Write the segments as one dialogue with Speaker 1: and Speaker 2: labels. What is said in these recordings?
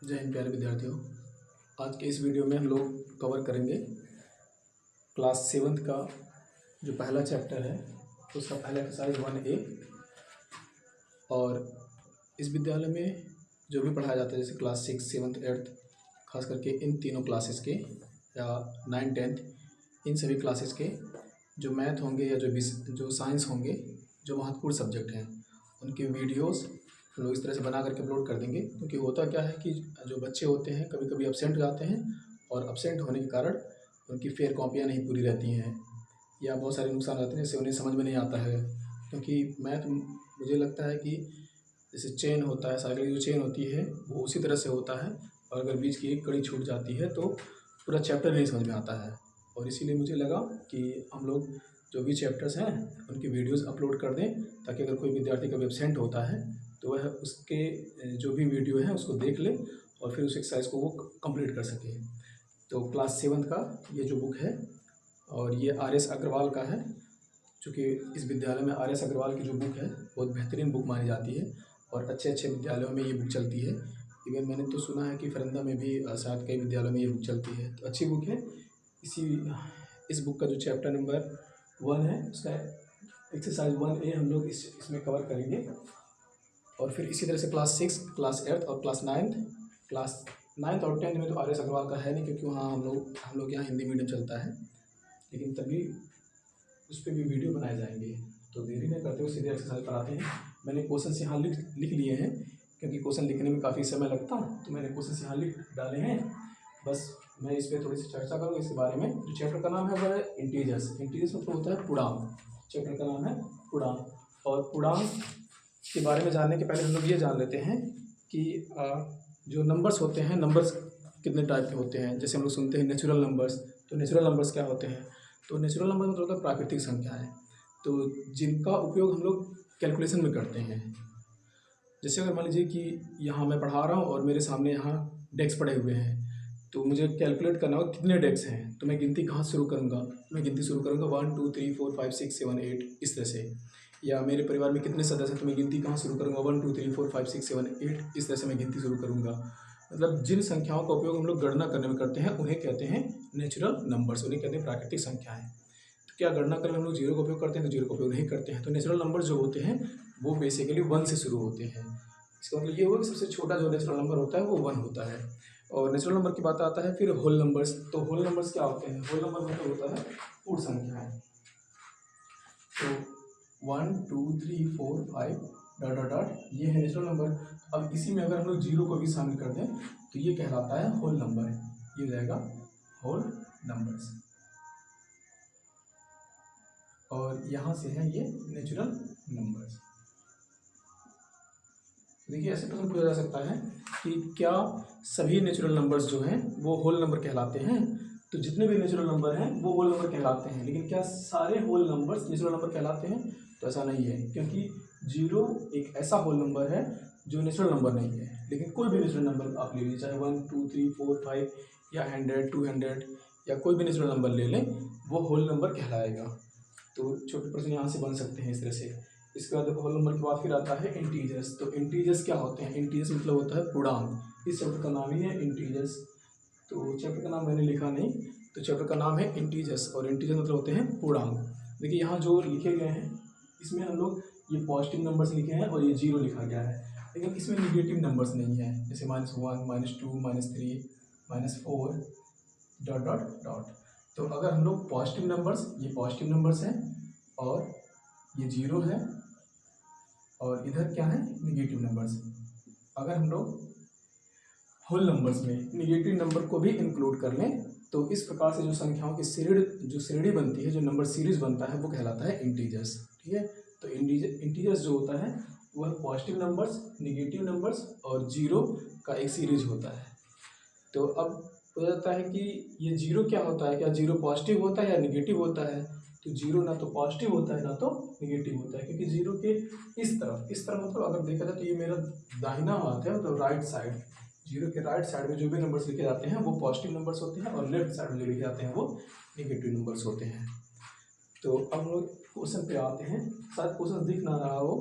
Speaker 1: जय हिंद प्यारे विद्यार्थियों। आज के इस वीडियो में हम लोग कवर करेंगे क्लास 7th का जो पहला चैप्टर है उसका पहला एक्सरसाइज 1A। और इस विद्यालय में जो भी पढ़ाया जाता है जैसे क्लास 6, 7th, 8th, खास करके इन तीनों क्लासेस के या 9, 10th, इन सभी क्लासेस के जो मैथ होंगे या जो साइंस होंगे, जो महत्वपूर्ण सब्जेक्ट हैं, उनके वीडियोस हम लोग इस तरह से बना करके अपलोड कर देंगे। क्योंकि होता क्या है कि जो बच्चे होते हैं कभी कभी अब्सेंट जाते हैं और अब्सेंट होने के कारण उनकी फेयर कॉपियाँ नहीं पूरी रहती हैं या बहुत सारे नुकसान रहते हैं जिससे उन्हें समझ में नहीं आता है। क्योंकि मैथ मुझे लगता है कि जैसे चेन होता है, साइकिल की जो चेन होती है वो उसी तरह से होता है, और अगर बीच की एक कड़ी छूट जाती है तो पूरा चैप्टर नहीं समझ में आता है। और इसीलिए मुझे लगा कि हम लोग जो भी चैप्टर्स हैं उनकी वीडियोस अपलोड कर दें, ताकि अगर कोई विद्यार्थी कभी एब्सेंट होता है तो वह उसके जो भी वीडियो है उसको देख ले और फिर उस एक्सरसाइज को वो कंप्लीट कर सके। तो क्लास 7th का ये जो बुक है, और ये RS अग्रवाल का है, चूँकि इस विद्यालय में RS अग्रवाल की जो बुक है बहुत बेहतरीन बुक मानी जाती है और अच्छे अच्छे विद्यालयों में ये बुक चलती है। इवन मैंने तो सुना है कि फरंदा में भी शायद कई विद्यालयों में ये बुक चलती है, तो अच्छी बुक है। इस बुक का जो चैप्टर नंबर 1 है उसका एक्सरसाइज 1A हम लोग इसमें कवर करेंगे। और फिर इसी तरह से क्लास 6, क्लास 8 और क्लास 9th और 10th में तो RS अग्रवाल का है नहीं, क्योंकि वहाँ हम लोग यहाँ हिंदी मीडियम चलता है, लेकिन तभी उस पर भी वीडियो बनाए जाएंगे। तो देरी नहीं करते हुए सीधे एक्सरसाइज पर आते हैं। मैंने क्वेश्चन यहाँ लिख लिए हैं, क्योंकि क्वेश्चन लिखने में काफ़ी समय लगता तो मैंने क्वेश्चन यहाँ लिख डाले हैं। बस मैं इस पर थोड़ी सी चर्चा करूँगा इसके बारे में। जो चैप्टर का नाम है वह है इंटीजर्स मतलब होता है पूर्णांक। चैप्टर का नाम है पूर्णांक। और पूर्णांक के बारे में जानने के पहले हम लोग ये जान लेते हैं कि जो नंबर्स होते हैं, नंबर्स कितने टाइप के होते हैं। जैसे हम लोग सुनते हैं नेचुरल नंबर्स, तो नेचुरल नंबर्स क्या होते हैं? तो नेचुरल नंबर मतलब होता है प्राकृतिक संख्या है, तो जिनका उपयोग हम लोग कैलकुलेशन में करते हैं। जैसे अगर मान लीजिए कि यहाँ मैं पढ़ा रहा हूँ और मेरे सामने यहाँ डेस्क पड़े हुए हैं, तो मुझे कैलकुलेट करना होगा कितने डेस्क हैं, तो मैं गिनती कहाँ शुरू करूँगा? मैं गिनती शुरू करूँगा 1 2 3 4 5 6 7 8 इस तरह से। या मेरे परिवार में कितने सदस्य हैं, तो मैं गिनती कहाँ शुरू करूँगा? 1 2 3 4 5 6 7 8 इस तरह से मैं गिनती शुरू करूँगा। मतलब जिन संख्याओं का उपयोग हम लोग गणना करने में करते हैं उन्हें कहते हैं नेचुरल नंबर्स, उन्हें कहते हैं प्राकृतिक संख्याएं। तो क्या गणना करने में हम लोग जीरो का उपयोग करते हैं? तो जीरो का उपयोग नहीं करते हैं। तो नेचुरल नंबर्स जो होते हैं वो बेसिकली 1 से शुरू होते हैं। इसका मतलब ये हुआ कि सबसे छोटा जो नेचुरल नंबर होता है वो 1 होता है। और नेचुरल नंबर की बात आता है फिर होल नंबर्स। तो होल नंबर्स क्या होते हैं? होल नंबर मतलब होता है पूर्ण संख्याएं। तो 1 2 3 4 5 डॉट डॉट डॉट ये है नेचुरल नंबर। अब इसी में अगर हम लोग जीरो को भी शामिल कर दें तो ये कहलाता है होल नंबर। ये हो जाएगा होल नंबर्स। और यहाँ से है ये नेचुरल नंबर्स। देखिए ऐसे प्रश्न पूछा जा सकता है कि क्या सभी नेचुरल नंबर्स जो हैं वो होल नंबर कहलाते हैं? तो जितने भी नेचुरल नंबर हैं वो होल नंबर कहलाते हैं, लेकिन क्या सारे होल नंबर्स नेचुरल नंबर कहलाते हैं? तो ऐसा नहीं है, क्योंकि जीरो एक ऐसा होल नंबर है जो नेचुरल नंबर नहीं है। लेकिन कोई भी नेचुरल नंबर आप ले लीजिए, चाहे 1 2 3 4 5 या 100 200 या कोई भी नेचुरल नंबर ले लें, वो होल नंबर कहलाएगा। तो छोटे प्रश्न यहाँ से बन सकते हैं इस तरह से। इसके बाद होल नंबर के बाद फिर आता है इंटीजर्स। तो इंटीजर्स क्या होते हैं? इंटीजर्स मतलब होता है पूर्णांक। इस चैप्टर का नाम ही है इंटीजर्स। तो चैप्टर का नाम मैंने लिखा नहीं, तो चैप्टर का नाम है इंटीजर्स, और इंटीजर्स मतलब होते हैं पूर्णांक। देखिए यहाँ जो लिखे गए हैं इसमें हम लोग ये पॉजिटिव नंबर्स लिखे हैं और ये जीरो लिखा गया है, लेकिन इसमें निगेटिव नंबर्स नहीं है, जैसे -1 -2 -3 -4 डॉट डॉट डॉट। तो अगर हम लोग पॉजिटिव नंबर्स, ये पॉजिटिव नंबर्स हैं और ये जीरो है, और इधर क्या है? Negative numbers. अगर हम लोग होल नंबर्स में निगेटिव नंबर को भी इंक्लूड कर लें तो इस प्रकार से जो संख्याओं की श्रेणी बनती है, जो नंबर सीरीज बनता है, वो कहलाता है इंटीजर्स। ठीक है, तो इंटीजर्स जो होता है वह पॉजिटिव नंबर्स, निगेटिव नंबर्स और जीरो का एक सीरीज होता है। तो अब हो जाता है कि ये जीरो क्या होता है? क्या जीरो पॉजिटिव होता है या निगेटिव होता है? तो जीरो ना तो पॉजिटिव होता है ना तो निगेटिव होता है, क्योंकि जीरो के इस तरफ मतलब अगर देखा जाए तो ये मेरा दाहिना हाथ है, मतलब राइट साइड। जीरो के राइट साइड में जो भी नंबर्स लिखे जाते हैं वो पॉजिटिव नंबर्स होते हैं, और लेफ्ट साइड में जो लिखे जाते हैं वो निगेटिव नंबर्स होते हैं। तो अब हम लोग क्वेश्चन पे आते हैं। शायद क्वेश्चन दिख ना रहा हो,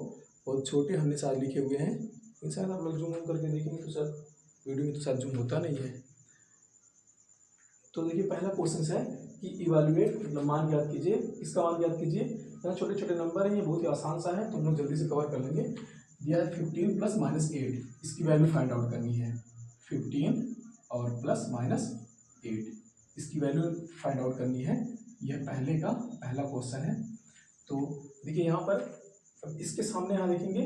Speaker 1: बहुत छोटे हमने शायद लिखे हुए हैं, शायद आप लोग जूम करके देखेंगे तो शायद वीडियो में तो शायद जूम होता नहीं है। तो देखिए पहला क्वेश्चन है कि इवैल्यूएट, मतलब मान ज्ञात कीजिए। इसका मान ज्ञात कीजिए। यहाँ छोटे छोटे नंबर हैं, ये बहुत ही आसान सा है, तो हम लोग जल्दी से कवर कर लेंगे। दिया है 15 प्लस माइनस 8, इसकी वैल्यू फाइंड आउट करनी है। 15 और प्लस माइनस 8, इसकी वैल्यू फाइंड आउट करनी है। यह पहला क्वेश्चन है। तो देखिए यहाँ पर अब इसके सामने यहाँ देखेंगे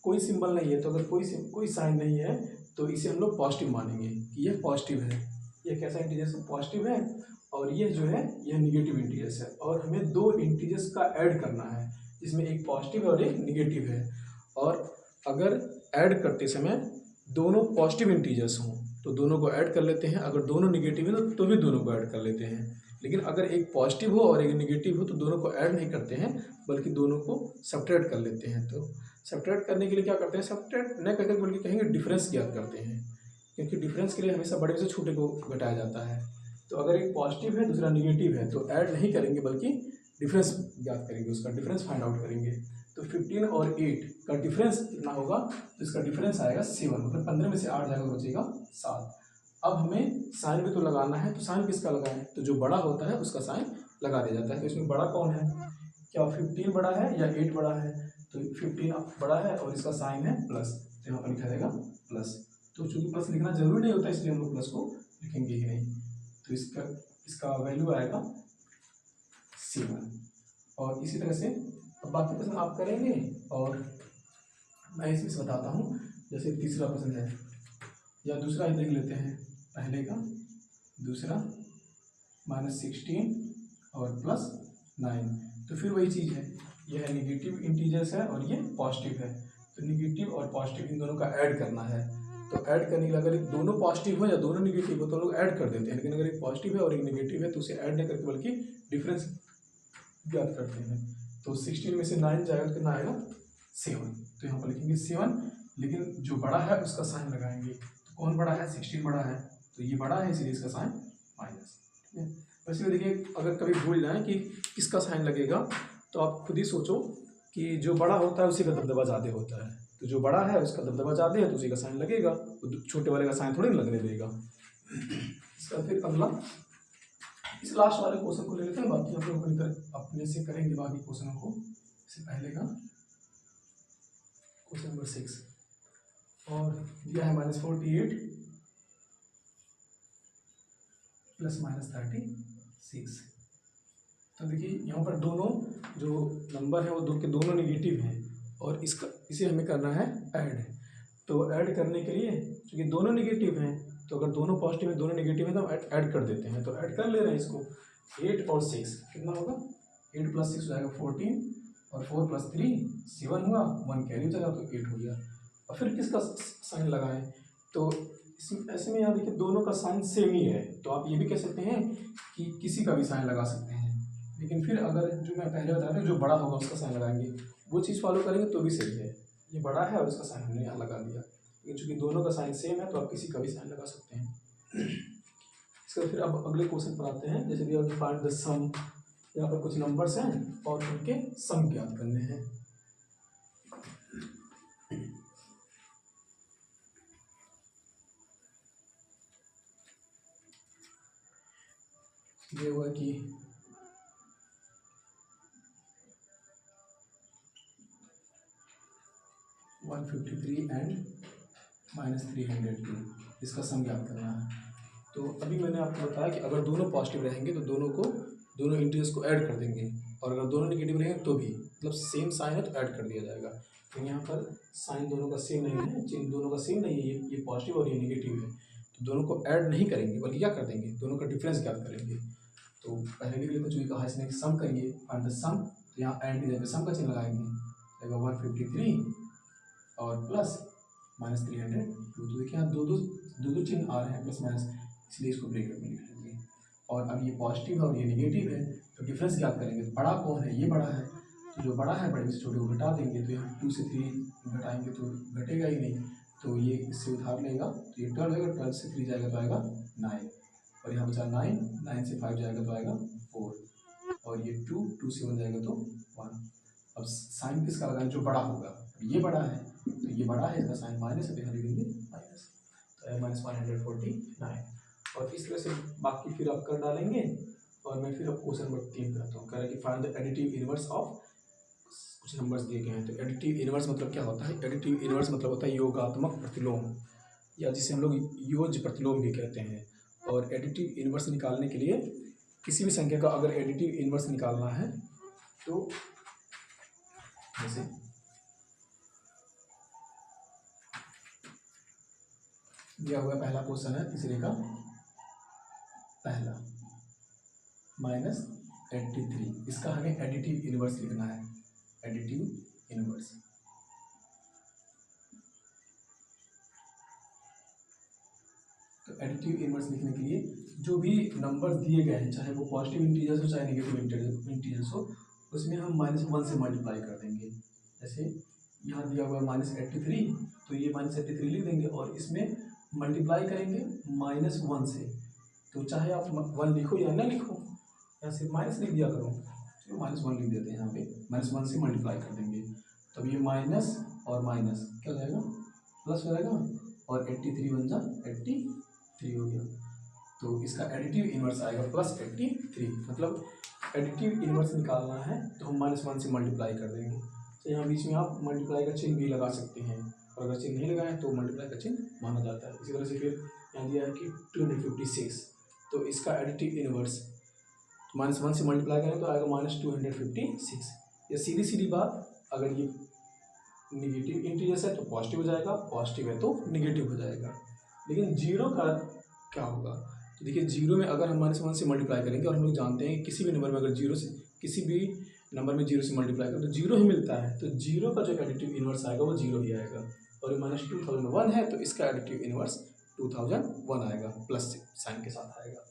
Speaker 1: कोई सिंबल नहीं है, तो अगर कोई साइन नहीं है तो इसे हम लोग पॉजिटिव मानेंगे कि यह पॉजिटिव है। यह कैसा इंटीजर्स है? पॉजिटिव है। और यह जो है यह निगेटिव इंटीजर्स है, और हमें दो इंटीजर्स का ऐड करना है, जिसमें एक पॉजिटिव है और एक निगेटिव है। और अगर ऐड करते समय दोनों पॉजिटिव इंटीजर्स हों तो दोनों को ऐड कर लेते हैं, अगर दोनों निगेटिव है तो भी दोनों को ऐड कर लेते हैं। लेकिन अगर एक पॉजिटिव हो और एक निगेटिव हो तो दोनों को ऐड नहीं करते हैं, बल्कि दोनों को सब्ट्रैक्ट कर लेते हैं। तो सब्ट्रैक्ट करने के लिए क्या करते हैं? सब्ट्रैक्ट न करके बल्कि कहेंगे डिफरेंस ज्ञात करते हैं, क्योंकि डिफरेंस के लिए हमेशा बड़े से छोटे को घटाया जाता है। तो अगर एक पॉजिटिव है दूसरा निगेटिव है तो ऐड नहीं करेंगे, बल्कि डिफरेंस ज्ञात करेंगे, उसका डिफरेंस फाइंड आउट करेंगे। तो 15 और 8 का डिफरेंस कितना होगा? तो इसका डिफरेंस आएगा 7, मतलब 15 में से 8 जाएगा तो बचेगा 7। अब हमें साइन भी तो लगाना है, तो साइन किसका लगाएं? तो जो बड़ा होता है उसका साइन लगा दिया जाता है। तो इसमें बड़ा कौन है? क्या 15 बड़ा है या 8 बड़ा है? तो 15 बड़ा है और इसका साइन है प्लस, तो यहाँ पर लिखा जाएगा प्लस। तो चूंकि प्लस लिखना जरूरी नहीं होता, इसलिए हम लोग प्लस को लिखेंगे ही नहीं। तो इसका वैल्यू आएगा 7। और इसी तरह से अब बाकी प्रश्न आप करेंगे और मैं इसमें से बताता हूँ। जैसे तीसरा प्रश्न है, या दूसरा ही देख लेते हैं, पहले का दूसरा -16 और +9। तो फिर वही चीज़ है, यह निगेटिव इंटीजर्स है और ये पॉजिटिव है। तो निगेटिव और पॉजिटिव इन दोनों का ऐड करना है। तो ऐड करने के लिए अगर दोनों पॉजिटिव हो या दोनों निगेटिव हो तो लोग ऐड कर देते हैं, लेकिन अगर एक पॉजिटिव है और एक निगेटिव है तो उसे ऐड नहीं करके बल्कि डिफरेंस ज्ञात करते हैं। तो 16 में से 9 जाएगा तो कितना आएगा? 7। तो यहाँ पर लिखेंगे 7, लेकिन जो बड़ा है उसका साइन लगाएंगे। तो कौन बड़ा है? 16 बड़ा है, तो ये बड़ा है, इसलिए इसका साइन माइनस। ठीक है। वैसे देखिए अगर कभी भूल जाए कि किसका साइन लगेगा तो आप खुद ही सोचो कि जो बड़ा होता है उसी का दबदबा ज़्यादा होता है। तो जो बड़ा है उसका दबदबा ज़्यादा है तो उसी का साइन लगेगा, छोटे वाले का साइन थोड़ी ना लगने देगा। इसका फिर अगला, इस लास्ट वाले क्वेश्चन को ले लेते हैं, बाकी आप लोग अपने से करेंगे बाकी क्वेश्चनों को। इससे पहले का क्वेश्चन नंबर 6 और दिया है -48 प्लस -36। तो देखिए यहाँ पर दोनों जो नंबर है वो दोनों निगेटिव हैं और इसे हमें करना है ऐड। तो ऐड करने के लिए क्योंकि दोनों निगेटिव हैं, तो अगर दोनों पॉजिटिव है दोनों निगेटिव है तो हम ऐड कर देते हैं। तो ऐड कर ले रहे हैं इसको। 8 और 6 कितना होगा? 8 + 6 हो जाएगा 14, और 4 + 3 7 हुआ, 1 कैरी हो जाएगा तो 8 हो गया। और फिर किसका साइन लगाएं? तो ऐसे में यहाँ देखिए दोनों का साइन सेम ही है, तो आप ये भी कह सकते हैं कि किसी का भी साइन लगा सकते हैं। लेकिन फिर अगर जो मैं पहले बताया था जो बड़ा होगा उसका साइन लगाएंगे, वो चीज़ फॉलो करेंगे तो भी सही है। ये बड़ा है और इसका साइन हमने यहाँ लगा दिया, लेकिन चूंकि दोनों का साइन सेम है तो आप किसी का भी साइन लगा सकते हैं। इसका फिर अब अगले क्वेश्चन पर आते हैं। जैसे कि फाइंड द सम, यहाँ पर कुछ नंबर्स हैं और उनके सम ज्ञात करने हैं। ये हुआ कि 153 एंड -302, इसका सम ज्ञात करना है। तो अभी मैंने आपको बताया कि अगर दोनों पॉजिटिव रहेंगे तो दोनों इंटीजर्स को ऐड कर देंगे, और अगर दोनों नेगेटिव रहेंगे तो भी, मतलब सेम साइन है तो ऐड कर दिया जाएगा। तो यहाँ पर साइन दोनों का सेम नहीं है, चिन्ह दोनों का सेम नहीं है, ये पॉजिटिव और ये नेगेटिव है, तो दोनों को ऐड नहीं करेंगे बल्कि क्या कर देंगे? दोनों का डिफरेंस ज्ञात करेंगे। तो पहले लिख लेते हैं, जो कहा इसने सम करिए, फाइंड द सम। तो यहाँ एंड की जगह सम का चिन्ह लगाएंगे, 153 और प्लस -302। तो देखिए यहाँ दो चिन्ह आ रहे हैं प्लस माइनस, इसलिए इसको ब्रैकेट में लिख लेंगे। और अब ये पॉजिटिव है और ये नेगेटिव है, तो डिफरेंस ज्ञात करेंगे। तो बड़ा कौन है? ये बड़ा है, तो जो बड़ा है बड़े से छोटे को घटा देंगे। तो यहाँ 2 से 3 घटाएंगे तो घटेगा ही नहीं, तो ये इससे उधार लेगा, तो ये 12 होगा, 12 से 3 जाएगा तो आएगा 9, और यहाँ बचा 9, 9 से 5 जाएगा तो आएगा 4, और ये 2 से 1 जाएगा तो 1। अब साइन किसका लगाएं? जो बड़ा होगा। ये बड़ा है तो ये बड़ा है, इसका साइन माइनस है तो यहाँ लिखेंगे माइनस। -149। और इस तरह से बाकी फिर आप कर डालेंगे। और मैं फिर अब क्वेश्चन नंबर 3 करता हूँ। कह रहा है कि find the additive inverse of, कुछ नंबर्स दिए गए हैं। तो एडिटिव इनवर्स मतलब क्या होता है? एडिटिव इनवर्स मतलब होता है योगात्मक प्रतिलोम, या जिसे हम लोग योज्य प्रतिलोम भी कहते हैं। और एडिटिव इनवर्स निकालने के लिए किसी भी संख्या का अगर एडिटिव इनवर्स निकालना है तो जैसे दिया हुआ पहला क्वेश्चन है तीसरे का पहला -83, इसका हमें एडिटिव इनवर्स लिखना है। एडिटिव इनवर्स तो एडिटिव इनवर्स लिखने के लिए जो भी नंबर दिए गए हैं, चाहे वो पॉजिटिव इंटीजर्स हो चाहे नेगेटिव इंटीजर्स हो, उसमें हम -1 से मल्टीप्लाई कर देंगे। जैसे यहाँ दिया हुआ है -83, तो ये -83 लिख देंगे और इसमें मल्टीप्लाई करेंगे -1 से। तो चाहे आप 1 लिखो या ना लिखो, या सिर्फ माइनस लिख दिया करो, तो -1 लिख देते हैं यहाँ पे, -1 से मल्टीप्लाई कर देंगे। तब ये माइनस और माइनस क्या हो जाएगा, प्लस हो जाएगा, और 83 बन जा 83 हो गया। तो इसका एडिटिव इनवर्स आएगा +83। मतलब एडिटिव इनवर्स निकालना है तो हम -1 से मल्टीप्लाई कर देंगे। तो यहाँ बीच में आप मल्टीप्लाई का चिन्ह भी लगा सकते हैं, और अगर चिन्ह नहीं लगाएं तो मल्टीप्लाई का चिन्ह माना जाता है। इसी तरह से फिर यहाँ दिया है कि 256, तो इसका एडिटिव इनवर्स -1 से मल्टीप्लाई करें तो आएगा -256। या सीधी सीधी बात, अगर ये निगेटिव इंटीजर्स है तो पॉजिटिव हो जाएगा, पॉजिटिव है तो निगेटिव हो जाएगा। लेकिन जीरो का क्या होगा? तो देखिए, जीरो में अगर हम -1 से मल्टीप्लाई करेंगे, और हम लोग जानते हैं कि किसी भी नंबर में अगर जीरो से, किसी भी नंबर में जीरो से मल्टीप्लाई करें तो जीरो ही मिलता है, तो जीरो का जो एडिटिव इनवर्स आएगा वो जीरो ही आएगा। और ये -2001 है तो इसका एडिटिव इनवर्स 2001 आएगा, प्लस साइन के साथ आएगा।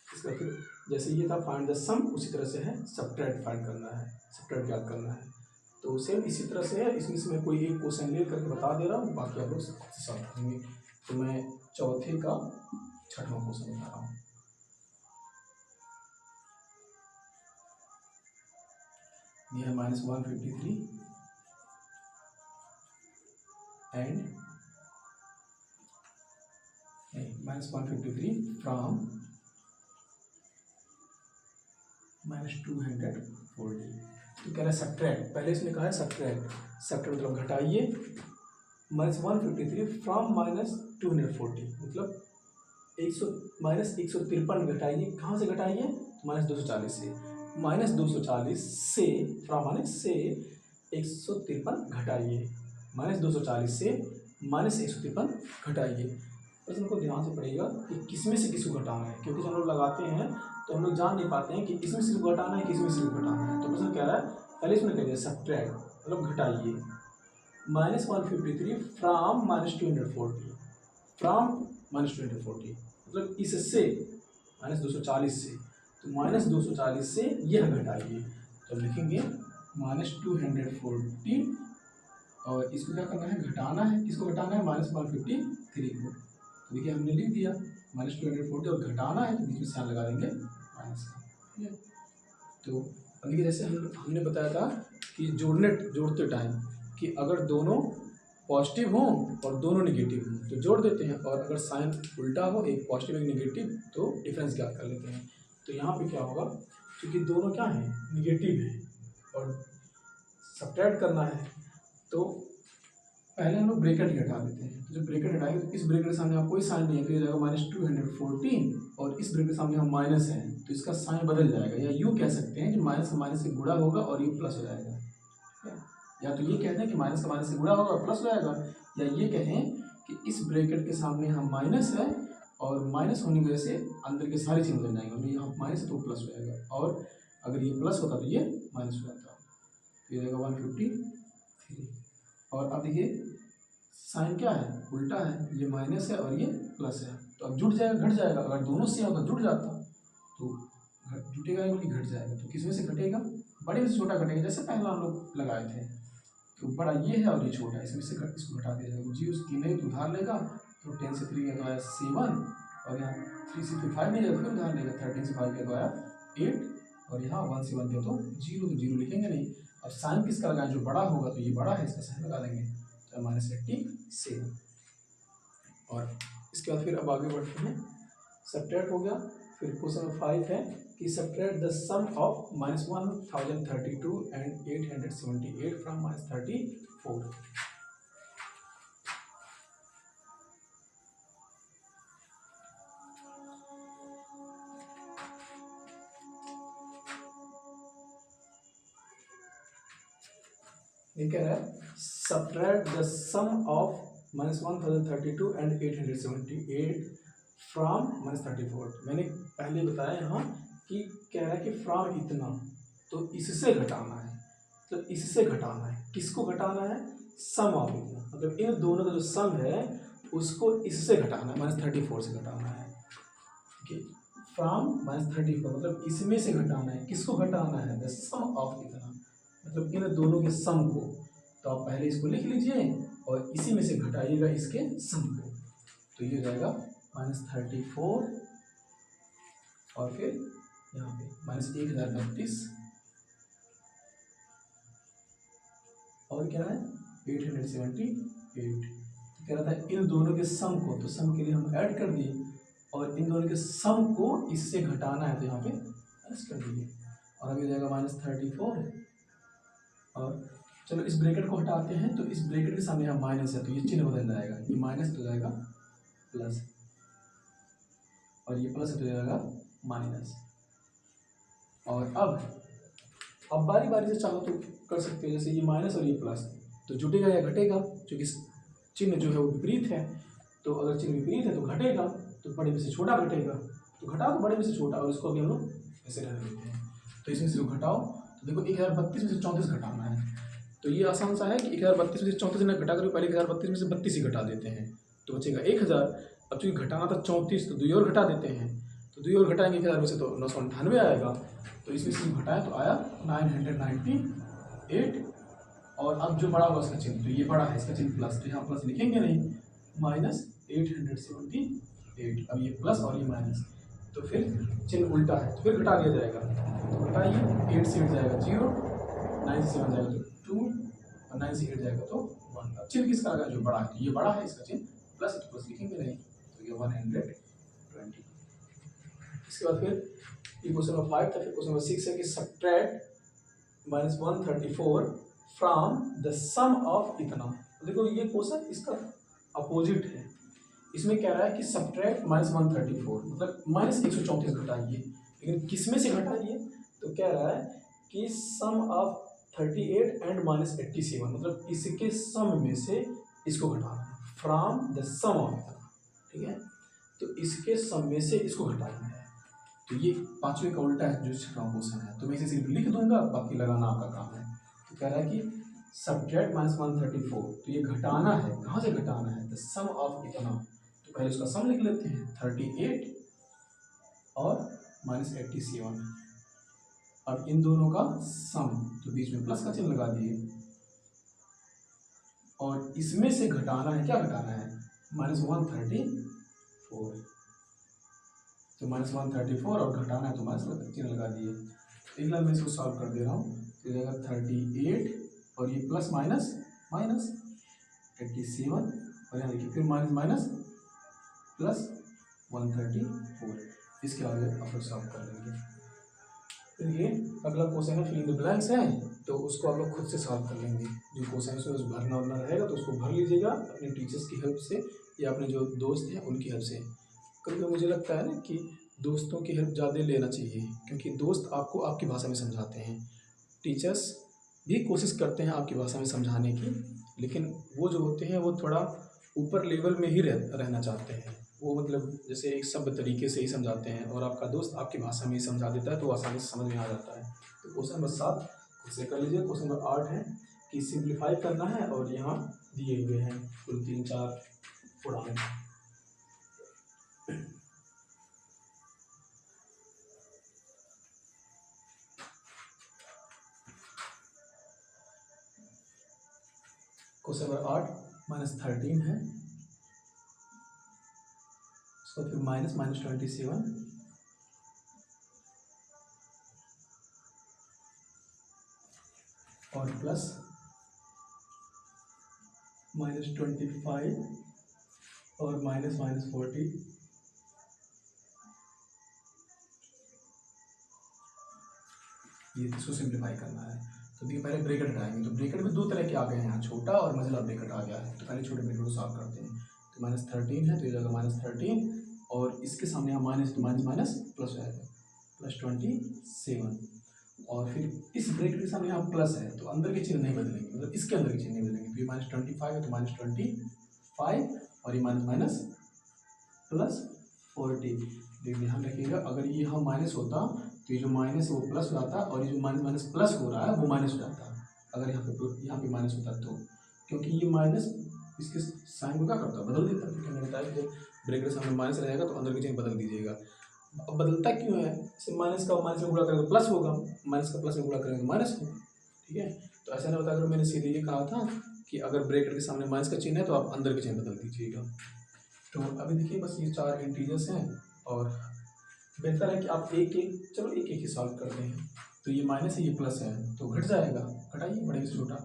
Speaker 1: इसका फिर जैसे ये था फाइंड द सम, उसी तरह से है सब्ट्रैक्ट फाइंड करना है, सब्ट्रैक्ट ज्ञात करना है। तो सेम इसी तरह से है, इसमें से मैं कोई एक क्वेश्चन ले करके बता दे रहा हूँ, बाकी आप लोग सॉल्व करेंगे। तो मैं चौथे का 6वां क्वेश्चन बता रहा हूँ। ये है -153 एंड -153 फ्रॉम -240। तो कह रहा है सब्ट्रैक्ट, पहले इसने कहा है सब्ट्रैक्ट, सब्ट्रैक्ट मतलब घटाइए, -153 फ्रॉम -240 मतलब 153 घटाइए, कहाँ से घटाइए? -240 से, -240 से फ्रॉम माने से 153 घटाइए, -240 से -153 घटाइए। प्रश्न को ध्यान से पढ़िएगा कि किसमें से किसको घटाना है, क्योंकि जब हम लोग लगाते हैं तो हम लोग जान नहीं पाते हैं कि इसमें से घटाना है, किसमें से घटाना है। तो प्रश्न कह रहा है, पहले इसमें कह दिया सब्ट्रैक्ट मतलब घटाइए, -153 फ्रॉम -240, फ्रॉम -240 मतलब इससे -240 से, तो -240 से यह घटाइए। तो लिखेंगे -240, और इसको क्या करना है, घटाना है, किसको घटाना है? -153 को। तो देखिए हमने लिख दिया -240, और घटाना है तो बीच में साइन लगा देंगे माइनस का। तो अब देखिए, जैसे हमने बताया था कि जोड़ते टाइम कि अगर दोनों पॉजिटिव हों और दोनों निगेटिव हों तो जोड़ देते हैं, और अगर साइन उल्टा हो, एक पॉजिटिव एक निगेटिव, तो डिफरेंस ज्ञात कर लेते हैं। तो यहाँ पे क्या होगा, क्योंकि दोनों क्या हैं, निगेटिव हैं, और सब्ट्रैक्ट करना है, तो पहले हम लोग ब्रैकेट ही हटा देते हैं। तो जब ब्रैकेट हटाएंगे तो इस ब्रैकेट के सामने आप कोई साइन नहीं है, तो ये जाएगा -214, और इस ब्रैकेट के सामने हम माइनस है तो इसका साइन बदल जाएगा, या यूँ कह सकते हैं कि माइनस का माइनस से गुणा होगा और ये प्लस हो जाएगा। या तो ये कहते हैं कि माइनस का माइनस से गुणा होगा और प्लस हो जाएगा, या ये कहें कि इस ब्रैकेट के सामने हम माइनस है, और माइनस होने की वजह से अंदर के सारे चिन्ह बदल जाएंगे, मतलब यहाँ माइनस है तो प्लस हो जाएगा, और अगर ये प्लस होता तो ये माइनस हो जाता। तो ये जाएगा 153। और अब देखिए साइन क्या है, उल्टा है, ये माइनस है और ये प्लस है, तो अब जुट जाएगा, घट जाएगा, अगर दोनों से होता जुट जाता, तो जुटेगा ही बल्कि घट जाएगा। तो किस में से घटेगा, बड़े में से छोटा घटेगा, जैसे पहला हम लोग लगाए थे, तो बड़ा ये है और ये छोटा है, इसमें से इसको घटा दिया जाएगा। जी उसकी नहीं तो उधार लेगा, तो 10 से 3 गया तो आया 7, और यहाँ 3 से 5 नहीं जाएगा, फिर उधार लेगा, 13 से 5 गया तो आया 8, और यहाँ 1 से 1 गया तो 0, तो 0 लिखेंगे नहीं। अब साइन किसका लगाएं, जो बड़ा होगा तो ये बड़ा है, इसका साइन लगा देंगे, तो -87। और इसके बाद फिर अब आगे बढ़ते हैं, सब्ट्रैक्ट हो गया। फिर क्वेश्चन नंबर 5 है कि subtract the sum of -1032 and 878 from -34। ये कह रहा है subtract the sum of -1032 and 878 from -34। मैंने पहले बताया यहाँ कि कह रहा है कि फ्रॉम इतना, तो इससे घटाना है, तो इससे घटाना है, किसको घटाना है, सम ऑफ इतना, मतलब इन दोनों का जो सम है उसको इससे घटाना है, -34 से घटाना है। ठीक है, फ्रॉम -34 मतलब इसमें से घटाना है, किसको घटाना है, द सम ऑफ इतना, मतलब इन दोनों के सम को। तो आप पहले इसको लिख लीजिए और इसी में से घटाइएगा इसके सम को, तो ये हो जाएगा -34 और फिर यहाँ पे -1032 और क्या है 878। तो कह रहा था इन दोनों के सम को, तो सम के लिए हम ऐड कर दिए और इन दोनों के सम को इससे घटाना है, तो यहाँ पे प्लस कर दीजिए और अभी हो जाएगा -34। और चलो इस ब्रैकेट को हटाते हैं, तो इस ब्रैकेट के सामने यहाँ माइनस है तो ये चिन्ह बदल जाएगा, ये माइनस हो जाएगा प्लस और ये प्लस हो जाएगा माइनस। और अब बारी बारी से चाहो तो कर सकते हो, जैसे ये माइनस और ये प्लस, तो जुटेगा या घटेगा, क्योंकि चिन्ह जो है वो विपरीत है, तो अगर चिन्ह विपरीत है तो घटेगा, तो बड़े में से छोटा घटेगा, तो घटाओ तो बड़े में से छोटा, और इसको अभी हम लोग ऐसे रहने देते हैं। तो इसमें से घटाओ, तो देखो 1032 में से 34 घटाना है, तो ये आसान सा है कि 1032 में से 34 ना घटा कर पहले 1032 में से 32 ही घटा देते हैं, तो बचेगा 1000। अब चूँकि घटाना था 34, तो 2 और घटा देते हैं, तो 2 और घटाएंगे 1000 में से तो 998 आएगा, तो इसमें से घटाया तो आया 998। और अब जो बड़ा होगा उसका चिन्ह, तो ये बड़ा है इसका चिन्ह प्लस, तो यहाँ प्लस लिखेंगे नहीं, -878। अब ये प्लस और ये माइनस, तो फिर चिन्ह उल्टा है तो फिर घटा दिया जाएगा, तो घटाइए 8 से 8 जाएगा 0, 9 से 7 जाएगा तो 2 और 9 से 8 जाएगा तो 1। अब चिन्ह किसका आएगा, जो बड़ा है, तो ये बड़ा है इसका चिन्ह प्लस, तो प्लस लिखेंगे नहीं, तो ये 120। इसके बाद फिर ये क्वेश्चन नंबर 5 था। फिर क्वेश्चन नंबर 6 है कि subtract -134 from the sum of इतना। देखो ये क्वेश्चन इसका अपोजिट है, इसमें कह रहा है कि सब्ट्रैक्ट -134 मतलब -134 घटाइए, लेकिन किस में से घटाइए, तो कह रहा है कि सम ऑफ 38 एंड -87 मतलब इसके सम में से इसको घटाना है, फ्रॉम द सम ऑफ इतना। ठीक है, तो इसके सम में से इसको घटाना है, तो ये पांचवें का उल्टा है जो छठवां क्वेश्चन है, तो मैं इसे सिर्फ लिख दूंगा, बाकी लगाना आपका काम है। तो कह रहा है कि सब्ट्रैक्ट -134, तो ये घटाना है, कहाँ से घटाना है, द सम ऑफ इतना, तो पहले उसका सम लिख लेते हैं 38 और -87। अब इन दोनों का सम, तो बीच में प्लस का चिन्ह लगा दिए, और इसमें से घटाना है, क्या घटाना है, -134, तो -134 और घटाना है तो माइनस चिन्ह लगा दिए। एक लाइन में इसको सॉल्व कर दे रहा हूँ, तो जाएगा 38 और ये प्लस माइनस माइनस 87 और यहाँ देखिए फिर माइनस माइनस प्लस 134। इसके आगे आप लोग सॉल्व कर लेंगे। फिर ये अगला क्वेश्चन है फिल इन द ब्लैंक्स है, तो उसको आप लोग खुद से सॉल्व कर लेंगे। जो क्वेश्चन है उसमें भरना उरना रहेगा तो उसको भर लीजिएगा अपने टीचर्स की हेल्प से या अपने जो दोस्त हैं उनकी हेल्प से। कभी मुझे लगता है ना कि दोस्तों की हेल्प ज़्यादा लेना चाहिए, क्योंकि दोस्त आपको आपकी भाषा में समझाते हैं, टीचर्स भी कोशिश करते हैं आपकी भाषा में समझाने की, लेकिन वो जो होते हैं वो थोड़ा ऊपर लेवल में ही रहना चाहते हैं, वो मतलब जैसे एक सभ्य तरीके से ही समझाते हैं, और आपका दोस्त आपकी भाषा में ही समझा देता है तो आसानी से समझ में आ जाता है। तो क्वेश्चन नंबर 7 खुद से कर लीजिए। क्वेश्चन नंबर 8 है कि सिंप्लीफाई करना है, और यहाँ दिए हुए हैं कुल 3-4 उड़ान। क्वेश्चन नंबर 8 -13 है, उसका फिर -27 और प्लस -25 और माइनस माइनस 40, ये इसको सिंप्लीफाई करना है। तो देखिए पहले ब्रैकेट हटाएंगे, तो ब्रैकेट में दो तरह के आ गए हैं यहाँ, छोटा और मझला ब्रैकेट आ गया है। तो पहले छोटे ब्रैकेट को सॉल्व करते हैं। तो -13 है तो ये जाएगा -13, और इसके सामने यहाँ माइनस, तो माइनस माइनस प्लस हो जाएगा, +27। और फिर इस ब्रैकेट के सामने यहाँ प्लस है तो अंदर के चिन्ह नहीं बदलेंगे, मतलब इसके अंदर के चिन्ह नहीं बदलेंगे। तो ये -25 है तो -25, और ये माइनस माइनस +40। देखिए ध्यान रखिएगा, अगर ये यहाँ माइनस होता तो ये जो माइनस है वो प्लस हो जाता, और ये जो माइनस माइनस प्लस हो रहा है वो माइनस हो जाता अगर यहाँ पे माइनस होता तो, क्योंकि ये माइनस इसके साइन को क्या करता है, बदल देता है। मैंने बताया कि ब्रैकेट सामने माइनस रहेगा तो अंदर के चिन्ह बदल दीजिएगा। अब बदलता क्यों है, जैसे माइनस का माइनस में गुणा करेंगे तो प्लस होगा, माइनस का प्लस में गुणा करेंगे तो माइनस होगा, ठीक है। तो ऐसा नहीं होता, अगर मैंने सीधे ये कहा था कि अगर ब्रैकेट के सामने माइनस का चिन्ह है तो आप अंदर के चिन्ह बदल दीजिएगा। तो अभी देखिए बस ये 4 इंटीजर्स हैं, और बेहतर है कि आप एक एक ही सॉल्व करते हैं। तो ये माइनस है, ये प्लस है, तो घट जाएगा, घटाइए बड़े से छोटा,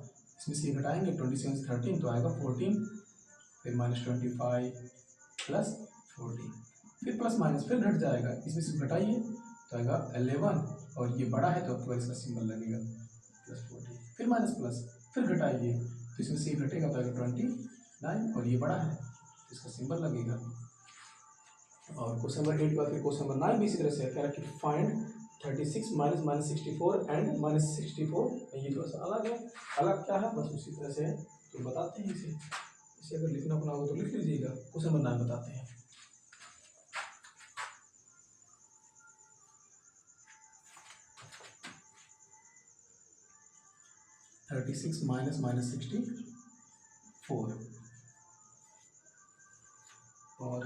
Speaker 1: इसमें से ये घटाएंगे, 27 से 13 तो आएगा 14, फिर -25 + 14, फिर प्लस माइनस फिर घट जाएगा, इसमें से घटाइए तो आएगा 11, और ये बड़ा है तो आपको इसका सिंबल लगेगा +40, फिर माइनस प्लस फिर घटाइए तो इसमें से ये घटेगा तो आएगा 29, और ये बड़ा है तो इसका सिंबल लगेगा। और क्वेश्चन नंबर 8 के बाद फिर क्वेश्चन नंबर 9 भी इसी तरह से कह रहा है कि फाइंड 36 माइनस 64 एंड -64। ये थोड़ा सा अलग है, अलग क्या है बस उसी तरह से है, तो बताते हैं इसे अगर लिखना पड़ा हो तो लिख लीजिएगा। क्वेश्चन नंबर 9 बताते हैं। -36 -64, और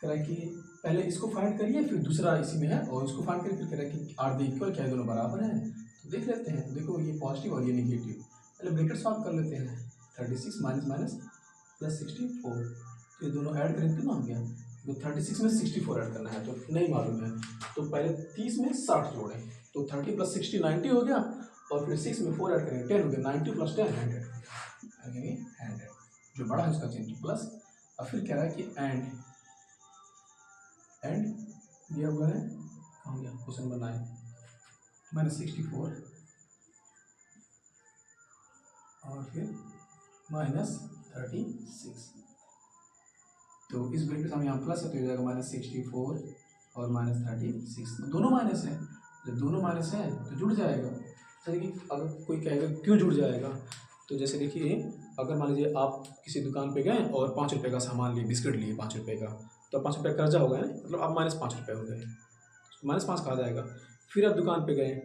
Speaker 1: कह रहा है कि पहले इसको फाइंड करिए, फिर दूसरा इसी में है, और इसको फाइंड करिए, फिर कह रहा है कि आर दे इक्वल, क्या दोनों बराबर हैं, तो देख लेते हैं। तो देखो ये पॉजिटिव और ये नेगेटिव, पहले ब्रैकेट सॉल्व कर लेते हैं। 36 माइनस +64, तो ये दोनों ऐड करें कितना हो गया, तो 36 में 64 ऐड करना है, तो नहीं मालूम है, तो पहले 30 में 60 जोड़ें, तो 30 + 60 90 हो गया, और फिर 6 में 4 ऐड करेंगे 10 हो गया, 90 + 10 100, जो बड़ा है उसका चिन्ह प्लस। और फिर कह रहा है कि एंड दिया हुआ है, कहाँ गया क्वेश्चन नंबर 9, -64 और फिर -36, तो इस ब्रैकेट के सामने यहाँ प्लस है तो ये जाएगा -64 और -36, दोनों माइनस है, जब दोनों माइनस है तो जुड़ जाएगा। जैसे कि अगर कोई कहेगा क्यों जुड़ जाएगा, तो जैसे देखिए अगर मान लीजिए आप किसी दुकान पे गए और 5 रुपये का सामान लिए, बिस्किट लिए 5 रुपये का, तो 5 रुपये कर्जा हो गया, मतलब आप -5 रुपये हो गए, -5 कहा जाएगा। फिर आप दुकान पे गए,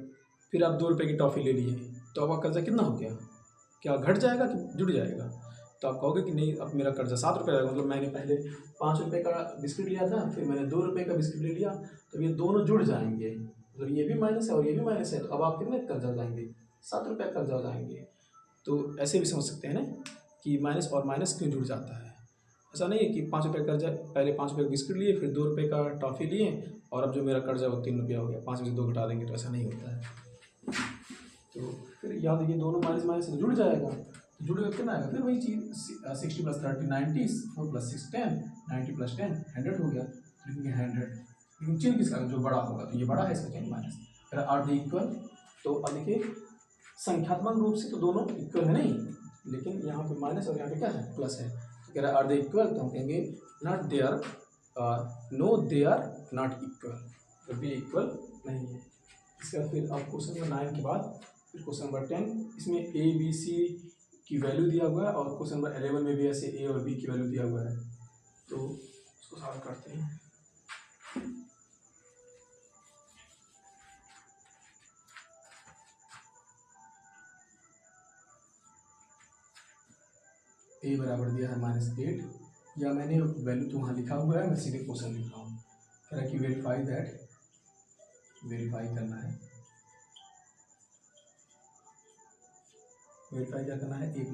Speaker 1: फिर आप 2 रुपये की टॉफ़ी ले लिए, तो अब आपका कर्जा कितना हो गया, क्या घट जाएगा कि जुड़ जाएगा। तो आप कहोगे कि नहीं अब मेरा कर्जा 7 रुपये रहेगा, मतलब मैंने पहले 5 रुपये का बिस्किट लिया था, फिर मैंने 2 रुपये का बिस्किट ले लिया, तो ये दोनों जुड़ जाएंगे, मतलब ये भी माइनस है और ये भी माइनस है, तो अब आप कितने कर्जा हो जाएंगे, 7 रुपये कर्जा हो जाएंगे। तो ऐसे भी समझ सकते हैं ना कि माइनस और माइनस क्यों जुड़ जाता है। ऐसा नहीं है कि 5 रुपये कर्जा, पहले 5 रुपये का बिस्किट लिए, फिर 2 रुपये का टॉफ़ी लिए, और अब जो मेरा कर्जा वो 3 रुपया हो गया, 5 में से 2 घटा देंगे, तो ऐसा नहीं होता है। तो फिर याद रखिए दोनों माइनस माइनस जुड़ जाएगा, तो जुड़ेगा कितना आएगा, फिर वही चीज़ 60 + 30 90, 4 + 6 10, 90 + 10 100 हो गया, तो लिखेंगे 100, लेकिन चिन्ह किसका जो बड़ा होगा, तो ये बड़ा है, इसका चिन्ह माइनस। फिर आर द इक्वल, तो अब देखिए संख्यात्मक रूप से तो दोनों इक्वल है नहीं, लेकिन यहाँ पे माइनस और यहाँ पे क्या है प्लस है, तो कह रहा है आर द इक्वल, तो हम कहेंगे not they are, no they are not equal, तो भी इक्वल नहीं है। इसके बाद फिर अब क्वेश्चन नंबर 9 के बाद फिर क्वेश्चन नंबर 10, इसमें ए बी सी की वैल्यू दिया हुआ है, और क्वेश्चन नंबर 11 में भी ऐसे ए और बी की वैल्यू दिया हुआ है, तो उसको सॉल्व करते हैं। ए बराबर दिया है -8, या मैंने वैल्यू तो वहाँ लिखा हुआ है, मैं सीधे क्वेश्चन लिख रहा हूँ। कह रहा है कि वेरीफाई दैट, वेरीफाई करना है, वेरीफाई क्या करना है, a + b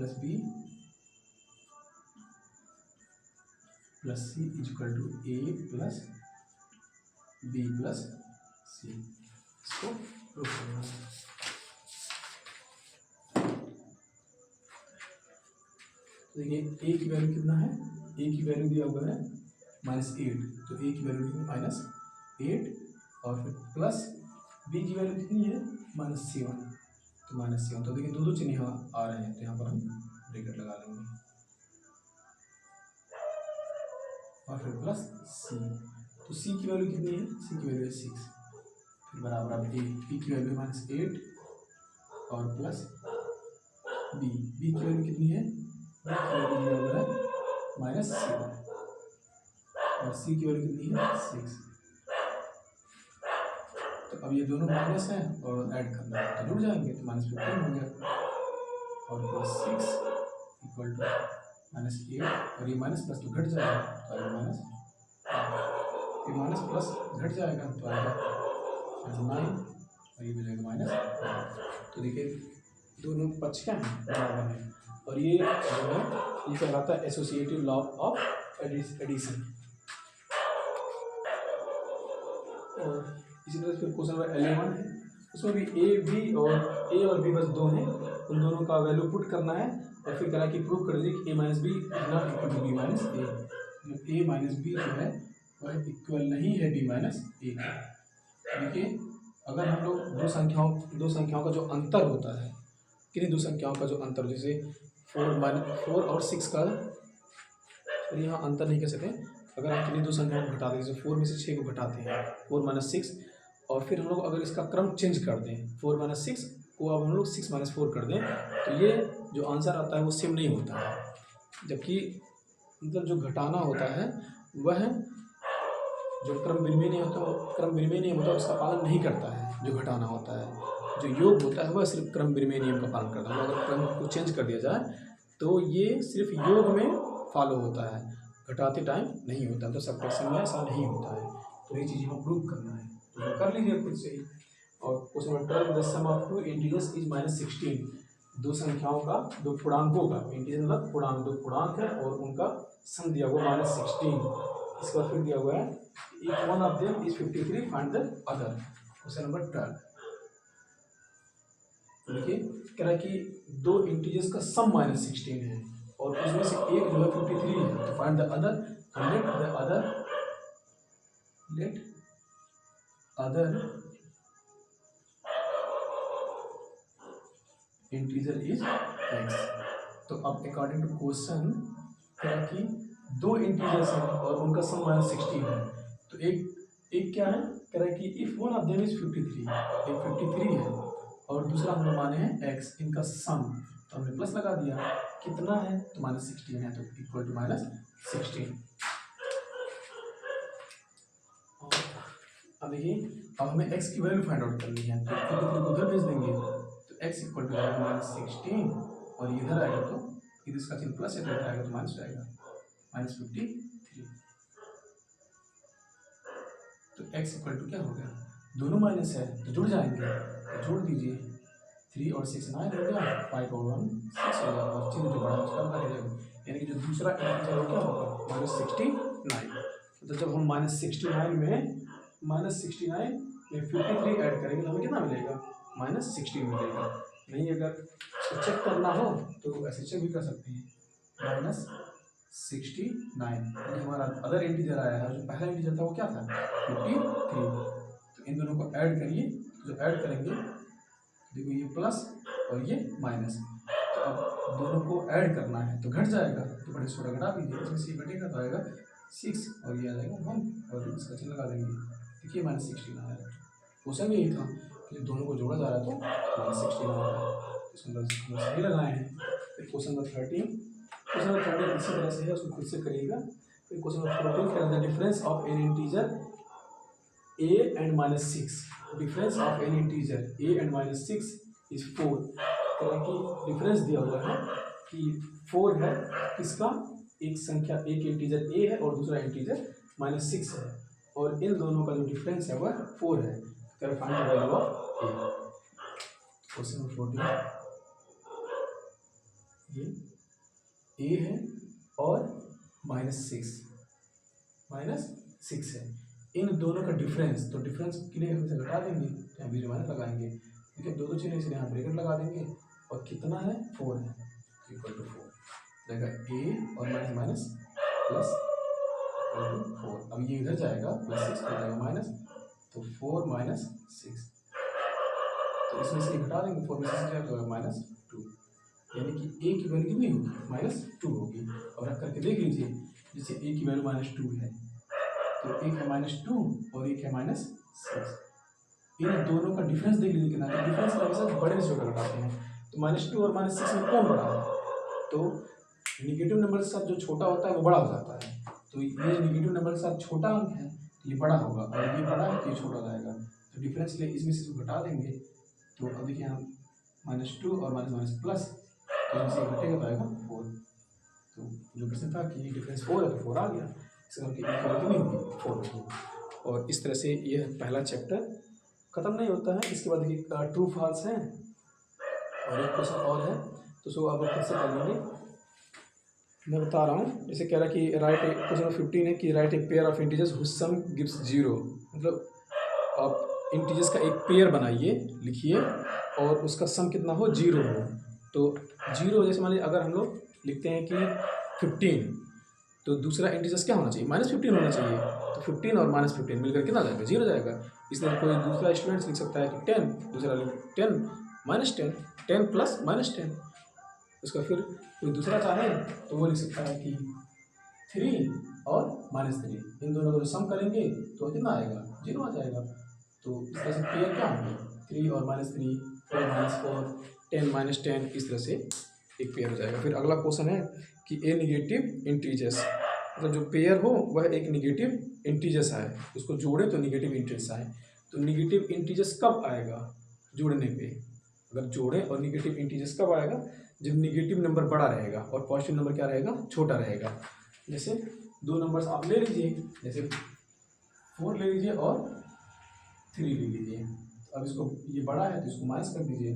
Speaker 1: + c = a + b + c, इसको प्रूव करना है। देखिए ए की वैल्यू कितना है, ए की वैल्यू दिया हुआ है -8, तो ए की वैल्यू -8 और फिर प्लस बी की वैल्यू कितनी है -7, तो -7, तो देखिए दो चिन्ह यहाँ आ रहे हैं, तो यहाँ पर हम ब्रैकेट लगा लेंगे और फिर प्लस सी, तो सी की वैल्यू कितनी है, सी की वैल्यू है 6, फिर बराबर अब ए की वैल्यू -8 और प्लस बी की वैल्यू कितनी है, बी की वैल्यू दिया हुआ है -7 और सी की वैल्यू कितनी है 6। तो अब ये दोनों माइनस हैं और ऐड करना है तो जुड़ जाएंगे, तो -15 हो गया और प्लस 6 इक्वल टू -8 और ये माइनस प्लस तो घट जाएगा, तो आएगा ये माइनस प्लस घट जाएगा तो आएगा -9 और ये मिलेगा -9। तो देखिए दोनों पक्ष क्या हैं, बराबर हैं, और ये जो है ये कहलाता है एसोसिएटिव लॉ ऑफ एडिशन। और इसी तरह फिर क्वेश्चन नंबर 11 है, उसमें भी ए और बी बस दो हैं, उन दोनों का वैल्यू पुट करना है और फिर कहना कि प्रूव कर दीजिए कि a minus B is not equal to B minus A, a minus B जो है वह इक्वल नहीं है बी माइनस ए का। देखिए अगर हम लोग दो संख्याओं का जो अंतर होता है, किन्हीं दो संख्याओं का जो अंतर, जैसे 4 और 6 का, तो यहाँ अंतर नहीं कह सकते, अगर आप किन्हीं दो संख्याओं को घटाते हैं, जैसे 4 में से 6 को घटाते हैं 4 - 6, और फिर हम लोग अगर इसका क्रम चेंज कर दें 4 - 6 को अब हम लोग 6 - 4 कर दें, तो ये जो आंसर आता है वो सेम नहीं होता है, जबकि मतलब जो घटाना होता है वह जो क्रम विनिमय नियम होता है उसका पालन नहीं करता है, जो घटाना होता है। जो योग होता है वह सिर्फ क्रम विनिमय नियम का पालन करता है, अगर क्रम को चेंज कर दिया जाए तो ये सिर्फ योग में फॉलो होता है, घटाते टाइम नहीं होता, तो सब्ट्रैक्शन में ऐसा नहीं होता है। तो ये चीज़ हमें प्रूव करना है, तो कर लीजिए खुद से ही। और question number 12, the sum of two integers is -16, दो संख्याओं का, दो पूर्णांकों का, इंटीजर मतलब पूर्णांक, दो पूर्णांक है और उनका सम दिया हुआ -16, इसके बाद फिर दिया हुआ है if one of them is 53 find the other. Question number 12 देखिए कह रहा है कि दो इंटीजर्स का सम -16 है और उसमें से एक जो है 53 है, तो find the other, let other integer is x। तो अब अकॉर्डिंग टू क्वेश्चन कह रहा है कि दो इंटीजर्स हैं और उनका सम -16 है, तो एक क्या है, कह रहा है कि if one of them is 53, एक 53 है और दूसरा हम लोग माने हैं x, इनका सम, तो हमने प्लस लगा दिया, कितना है तो -16 है, तो इक्वल टू -16। अब देखिए अब हमें x की वैल्यू फाइंड आउट करनी है, तो 53 को उधर भेज देंगे, तो x इक्वल टू -16 और इधर आएगा तो इधर इसका चिन्ह प्लस है, तो इधर आएगा तो माइनस आएगा -53। तो x इक्वल टू क्या हो गया, दोनों माइनस है तो जुड़ जाएंगे, तो जोड़ दीजिए, 3 और 6 9 हो गया, 5 और 1 6 हो गया, और चिन्ह जो बड़ा उसका रहेगा, यानी कि जो दूसरा इंटीजर वो क्या होगा -69। तो जब हम -69 में 53 ऐड करेंगे तो हमें कितना मिलेगा -16 मिलेगा। नहीं अगर चेक करना हो तो ऐसे चेक भी कर सकते हैं, -69 ये हमारा अदर इंटीजर आया है, जो पहला इंटीजर था वो क्या था 53। तो इन दोनों को ऐड करिए, जो ऐड करेंगे देखो ये प्लस और ये माइनस, तो अब दोनों को ऐड करना है तो घट जाएगा, तो बड़े छोटा घटा दीजिए, इसमें से घटेगा तो आएगा 6 और ये आ जाएगा 1 और इसका चिन्ह लगा देंगे, देखिए -16 आया। क्वेश्चन भी यही था कि दोनों को जोड़ा जा रहा है तो -16 आ रहा है, इसमें सही लगाए हैं। फिर क्वेश्चन नंबर 13 इसी तरह से है, उसको खुद से करिएगा। फिर क्वेश्चन नंबर 14 क्या है, difference of N integer a and -6, difference of N integer a and -6 is 4। कह कि डिफरेंस दिया हुआ है कि 4 है, किसका, एक संख्या, एक इंटीजर a है और दूसरा इंटीजर -6 है, और इन दोनों का जो डिफरेंस है वह 4 है। कह find the value of a। Question number 14 ये a है और -6 है, इन दोनों का डिफरेंस, तो डिफरेंस के लिए हम इसे घटा देंगे, यहाँ भी माइनस लगाएंगे, ठीक है, दो चिन्ह इसलिए यहाँ ब्रैकेट लगा देंगे, और कितना है 4 है, इक्वल टू 4। जाएगा ए और माइनस माइनस प्लस 4। अब ये इधर जाएगा +6 हो जाएगा माइनस, तो 4 माइनस 6, तो इसमें से घटा देंगे, 4 में से क्या होगा -2, यानी कि ए की वैल्यू कितनी होगी -2 होगी। और रख करके देख लीजिए, जैसे ए की वैल्यू -2 है तो एक है -2 और एक है -6, इन दोनों का डिफरेंस देख लीजिए कितना है। डिफरेंस का हमेशा बड़े से छोटा घटाते हैं, तो -2 और -6 में कौन बड़ा है, तो निगेटिव नंबर के साथ जो छोटा होता है वो बड़ा हो जाता है। तो ये निगेटिव नंबर के साथ छोटा अंक है तो ये बड़ा होगा, और ये बड़ा है तो ये छोटा जाएगा। तो डिफरेंस लिए इसमें से घटा देंगे, तो अब देखिए हम -2 और माइनस प्लस, तो इसमें से घटेगा तो आएगा 4। तो जो प्रश्न था कि डिफरेंस 4 है तो 4 आ गया, इसका मतलब इक्वल कितनी होगी 4 होगी। और इस तरह से ये पहला चैप्टर खत्म नहीं होता है। इसके बाद देखिए ट्रू फॉल्स है और एक क्वेश्चन और है, तो सो अब खुद से कर लेंगे। मैं बता रहा हूँ, जैसे कह रहा है कि राइट क्वेश्चन 15 है कि write a pair of integers whose sum gives 0, मतलब आप इंटीजर्स का एक पेयर बनाइए, लिखिए और उसका सम कितना हो 0 हो। तो 0 जैसे मान लीजिए अगर हम लोग लिखते हैं कि 15, तो दूसरा इंटीजर्स क्या होना चाहिए -15 होना चाहिए, तो 15 और -15 मिलकर कितना जाएगा 0 जाएगा। इसलिए कोई दूसरा स्टूडेंट लिख सकता है कि 10, दूसरा लिख 10 -10, 10 प्लस -10। उसका फिर कोई दूसरा चाहे तो वो लिख सकता है कि 3 और -3, इन दोनों को सम करेंगे तो कितना आएगा 0 आ जाएगा। तो इस तरह से पेयर क्या होंगे 3 और -3, 4 -4, 10 -10, इस तरह से एक पेयर हो जाएगा। फिर अगला क्वेश्चन है कि ए निगेटिव इंटीजर्स, मतलब जो पेयर हो वह एक निगेटिव इंटीजर्स आए, उसको जोड़े तो निगेटिव इंटीजर्स आए। तो निगेटिव इंटीजर्स कब आएगा जोड़ने पे, अगर जोड़े और निगेटिव इंटीजर्स कब आएगा जब निगेटिव नंबर बड़ा रहेगा और पॉजिटिव नंबर क्या रहेगा छोटा रहेगा। जैसे दो नंबर्स आप ले लीजिए, जैसे 4 ले लीजिए और 3 ले लीजिए। अब इसको ये बड़ा है तो इसको माइनस कर दीजिए,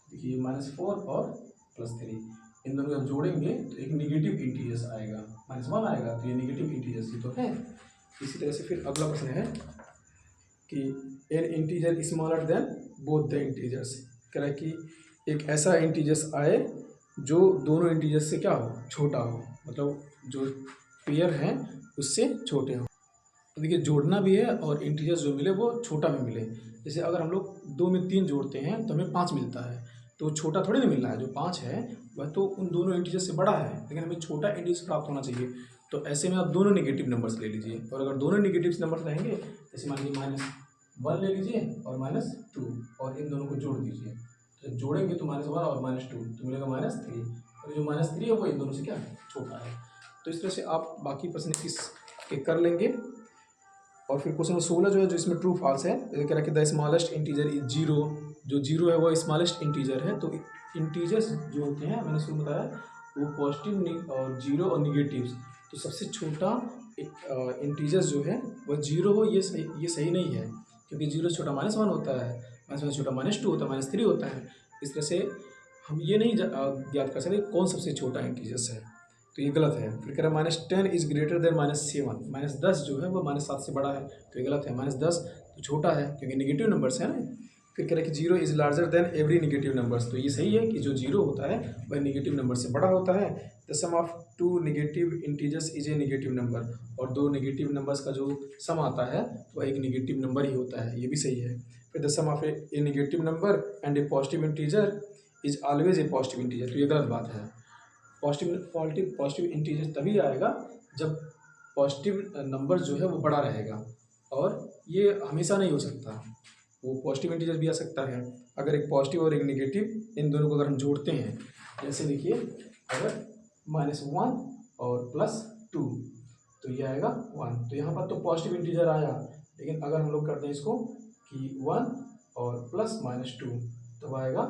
Speaker 1: देखिए -4 और +3, इन दोनों को जब जोड़ेंगे तो एक निगेटिव इंटीजर्स आएगा, -1 आएगा, तो ये निगेटिव इंटीजर्स ही तो है। इसी तरह से फिर अगला प्रश्न है कि N integer smaller than both the integers, कह रहा है कि एक ऐसा इंटीजर्स आए जो दोनों इंटीजर्स से क्या हो छोटा हो, मतलब जो पेयर हैं उससे छोटे हो। तो देखिए जोड़ना भी है और इंटीजर्स जो मिले वो छोटा भी मिले। जैसे अगर हम लोग 2 में 3 जोड़ते हैं तो हमें 5 मिलता है, तो छोटा थोड़ी ना मिल रहा है, जो 5 है वह तो उन दोनों इंटीजर्स से बड़ा है, लेकिन हमें छोटा इंटीजर्स प्राप्त होना चाहिए। तो ऐसे में आप दोनों निगेटिव नंबर्स ले लीजिए, और अगर दोनों निगेटिव नंबर्स रहेंगे जैसे मान लीजिए -1 ले लीजिए और -2, और इन दोनों को जोड़ दीजिए, तो जब जोड़ेंगे तो -1 और -2 तो मिलेगा -3, और जो -3 है वो इन दोनों से क्या छोटा है। तो इस तरह से आप बाकी प्रश्न इस के कर लेंगे। और फिर क्वेश्चन 16 जो है, जो इसमें ट्रू फॉल्स है, कह रहा है कि द स्मॉलेस्ट इंटीजर इज 0, जो 0 है वो स्मॉलेस्ट इंटीजर है। तो इंटीजर्स जो होते हैं मैंने शुरू में बताया वो पॉजिटिव और 0 और निगेटिव्स, तो सबसे छोटा इंटीजर्स जो है वह 0 हो, ये सही नहीं है, क्योंकि 0 से छोटा -1 होता है, -1 से छोटा -2 होता है, -3 होता है। इस तरह से हम ये नहीं ज्ञात कर सकते कौन सबसे छोटा इंटीजर्स है, तो ये गलत है। फिर कह रहा है -10 इज ग्रेटर देन -7, -10 जो है वो -7 से बड़ा है, तो ये गलत है। -10 तो छोटा है क्योंकि निगेटिव नंबर्स है ना। फिर कह रहा है कि 0 is larger than every negative numbers, तो ये सही है कि जो 0 होता है वह निगेटिव नंबर से बड़ा होता है। The sum of 2 negative integers is a negative number, और 2 निगेटिव नंबर्स का जो सम आता है वह एक निगेटिव नंबर ही होता है, ये भी सही है। फिर the sum of a negative number and a positive integer is always a positive integer, तो ये गलत बात है। पॉजिटिव इंटीजर तभी आएगा जब पॉजिटिव नंबर जो है वो बड़ा रहेगा, और ये हमेशा नहीं हो सकता। वो पॉजिटिव इंटीजर भी आ सकता है अगर एक पॉजिटिव और एक नेगेटिव इन दोनों को अगर हम जोड़ते हैं। जैसे देखिए अगर -1 और +2 तो ये आएगा 1, तो यहाँ पर तो पॉजिटिव इंटीजर आया, लेकिन अगर हम लोग करते हैं इसको कि 1 और +-2 तो आएगा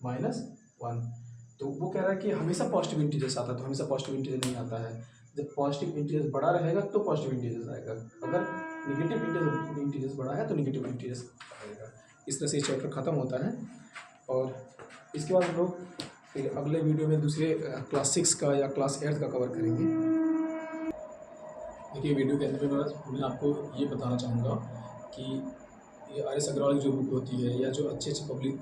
Speaker 1: -1। तो वो कह रहा है कि हमेशा पॉजिटिव इंटीजर्स आता है, तो हमेशा पॉजिटिव इंटीजर नहीं आता है। जब पॉजिटिव इंटीजर्स बड़ा रहेगा तो पॉजिटिव इंटीजर्स आएगा, अगर निगेटिव इंटीजर्स बड़ा है तो निगेटिव इंटीजर्स आएगा। इस तरह से चैप्टर ख़त्म होता है, और इसके बाद हम लोग फिर अगले वीडियो में दूसरे क्लास 6 का या क्लास 8 का कवर करेंगे। देखिए वीडियो के अंत में मैं आपको ये बताना चाहूँगा कि ये आर.एस. अग्रवाल की जो बुक होती है, या जो अच्छे पब्लिक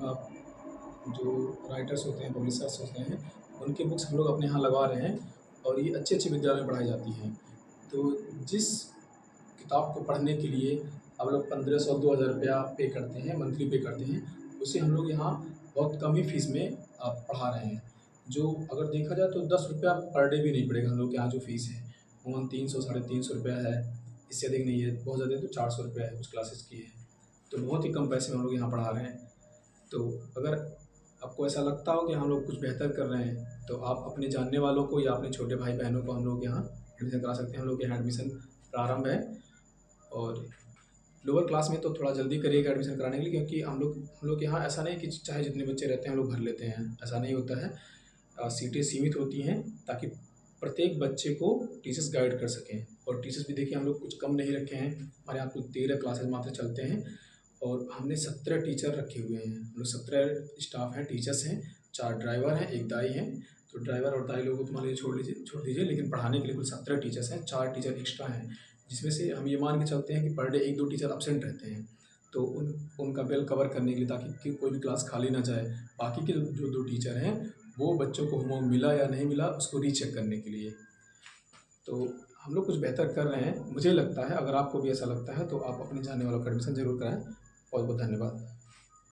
Speaker 1: जो राइटर्स होते हैं, पब्लिशर्स होते हैं, उनकी बुक्स हम लोग अपने यहाँ लगवा रहे हैं और ये अच्छे अच्छे विद्यालय में पढ़ाई जाती हैं। तो जिस किताब को पढ़ने के लिए आप लोग 1500-2000 रुपया पे करते हैं, मंथली पे करते हैं, उसे हम लोग यहाँ बहुत कम ही फीस में पढ़ा रहे हैं। जो अगर देखा जाए तो 10 रुपया पर डे भी नहीं पड़ेगा हम लोग के यहाँ जो फ़ीस है, अमूमन 300 साढ़े 300 रुपया है, इससे अधिक नहीं है, बहुत ज़्यादा है तो 400 रुपया है कुछ क्लासेस की है। तो बहुत ही कम पैसे में हम लोग यहाँ पढ़ा रहे हैं। तो अगर आपको ऐसा लगता हो कि हम लोग कुछ बेहतर कर रहे हैं, तो आप अपने जानने वालों को या अपने छोटे भाई बहनों को हम लोग यहाँ एडमिशन करा सकते हैं। हम लोग के यहाँ एडमिशन प्रारंभ है और लोअर क्लास में तो थोड़ा जल्दी करिएगा एडमिशन कराने के लिए, क्योंकि हम लोग के यहाँ ऐसा नहीं कि चाहे जितने बच्चे रहते हैं हम लोग भर लेते हैं, ऐसा नहीं होता है। सीटें सीमित होती हैं ताकि प्रत्येक बच्चे को टीचर्स गाइड कर सकें। और टीचर्स भी देखिए हम लोग कुछ कम नहीं रखे हैं, हमारे यहाँ कुल 13 क्लासेस मात्र चलते हैं और हमने 17 टीचर रखे हुए हैं। हम लोग 17 स्टाफ हैं, टीचर्स हैं, 4 ड्राइवर हैं, 1 दाई हैं। तो ड्राइवर और दाई लोगों को मान लीजिए छोड़ दीजिए, लेकिन पढ़ाने के लिए कुल 17 टीचर्स हैं, 4 टीचर एक्स्ट्रा हैं, जिसमें से हम ये मान के चलते हैं कि पर डे 1-2 टीचर अब्सेंट रहते हैं। तो उनका बिल कवर करने के लिए, ताकि कोई भी क्लास खाली ना जाए। बाकी के जो 2 टीचर हैं वो बच्चों को होमवर्क मिला या नहीं मिला उसको रीचेक करने के लिए। तो हम लोग कुछ बेहतर कर रहे हैं, मुझे लगता है। अगर आपको भी ऐसा लगता है तो आप अपने जानने वालों का एडमिशन ज़रूर कराएँ। बहुत बहुत धन्यवाद।